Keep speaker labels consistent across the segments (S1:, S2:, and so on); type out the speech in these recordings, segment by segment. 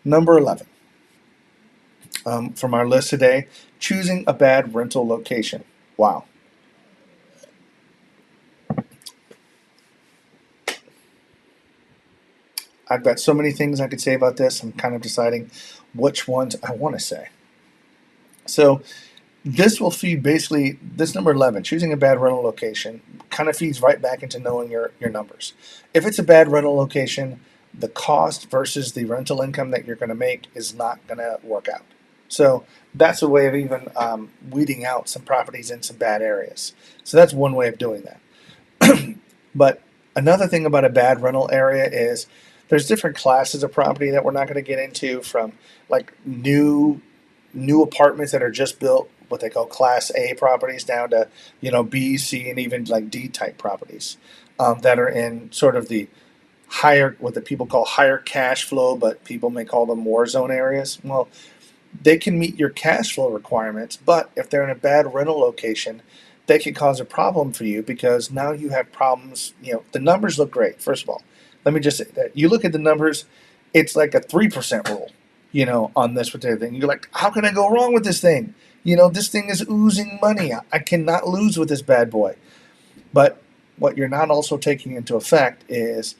S1: Number 11 from our list today, choosing a bad rental location. Wow. I've got so many things I could say about this. I'm kind of deciding which ones I want to say. So, this will feed basically this number 11, choosing a bad rental location, kind of feeds right back into knowing your numbers. If it's a bad rental location, the cost versus the rental income that you're going to make is not going to work out. So that's a way of even weeding out some properties in some bad areas. So that's one way of doing that. But another thing about a bad rental area is there's different classes of property that we're not going to get into, from like new apartments that are just built, what they call Class A properties, down to B, C, and even like D type properties that are in sort of the higher, what the people call higher cash flow, but people may call them war zone areas. Well, they can meet your cash flow requirements, but if they're in a bad rental location, they can cause a problem for you, because now you have problems. The numbers look great. First of all, let me just say that you look at the numbers, it's like a 3% rule, on this particular thing. You're like, how can I go wrong with this thing? This thing is oozing money. I cannot lose with this bad boy. But what you're not also taking into effect is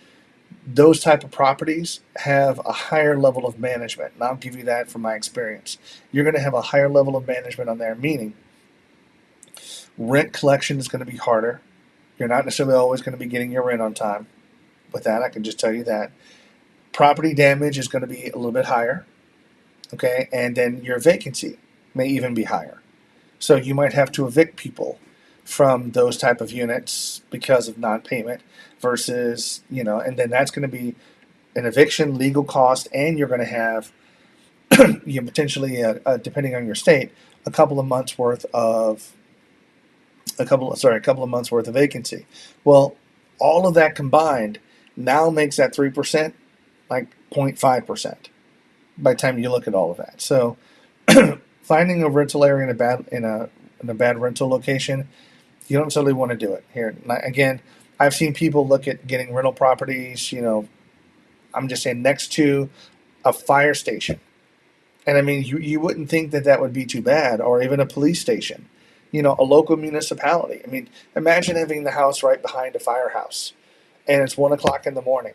S1: those type of properties have a higher level of management. And I'll give you that from my experience. You're going to have a higher level of management on there, meaning rent collection is going to be harder. You're not necessarily always going to be getting your rent on time. With that, I can just tell you that. Property damage is going to be a little bit higher. Okay, and then your vacancy may even be higher. So you might have to evict people from those type of units because of non-payment versus, and then that's going to be an eviction, legal cost, and you're going to have potentially, depending on your state, a couple of months worth of vacancy. Well, all of that combined now makes that 3% like 0.5% by the time you look at all of that. So finding a rental area in a bad rental location, you don't necessarily want to do it. Here again, I've seen people look at getting rental properties, I'm just saying, next to a fire station. And I mean, you wouldn't think that would be too bad, or even a police station, a local municipality. I mean, imagine having the house right behind a firehouse and it's 1 o'clock in the morning.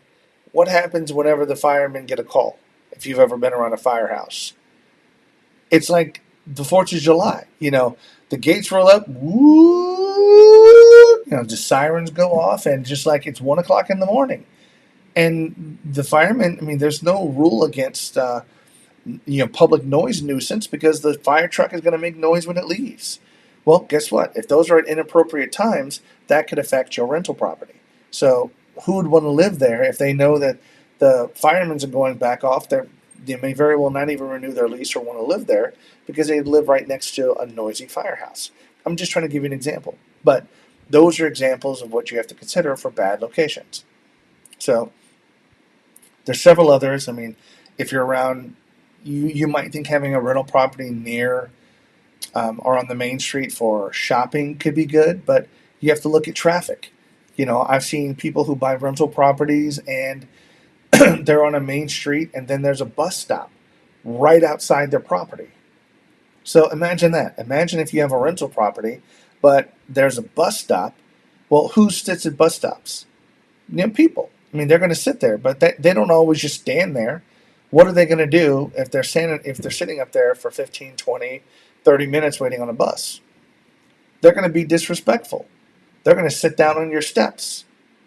S1: What happens whenever the firemen get a call? If you've ever been around a firehouse, it's like the 4th of July. The gates roll up, woo, the sirens go off, and just like it's 1 o'clock in the morning. And the firemen, I mean, there's no rule against, public noise nuisance, because the fire truck is going to make noise when it leaves. Well, guess what? If those are at inappropriate times, that could affect your rental property. So who would want to live there if they know that the firemen are going back off? They may very well not even renew their lease or want to live there because they live right next to a noisy firehouse. I'm just trying to give you an example. But those are examples of what you have to consider for bad locations. So there's several others. I mean, if you're around, you might think having a rental property near or on the main street for shopping could be good, but you have to look at traffic. I've seen people who buy rental properties and they're on a main street, and then there's a bus stop right outside their property. So imagine that. Imagine if you have a rental property, but there's a bus stop. Well, who sits at bus stops? People. I mean, they're going to sit there, but they don't always just stand there. What are they going to do if they're sitting up there for 15, 20, 30 minutes waiting on a bus? They're going to be disrespectful. They're going to sit down on your steps.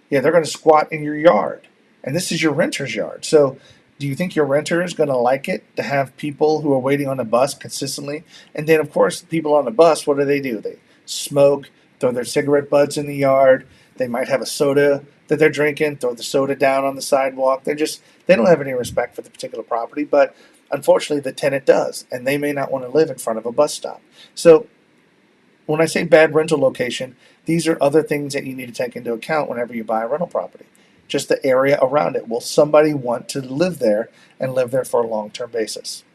S1: Yeah, they're going to squat in your yard. And this is your renter's yard. So do you think your renter is going to like it to have people who are waiting on the bus consistently? And then, of course, people on the bus, what do? They smoke, throw their cigarette butts in the yard. They might have a soda that they're drinking, throw the soda down on the sidewalk. They don't have any respect for the particular property. But unfortunately, the tenant does. And they may not want to live in front of a bus stop. So when I say bad rental location, these are other things that you need to take into account whenever you buy a rental property. Just the area around it. Will somebody want to live there and live there for a long-term basis?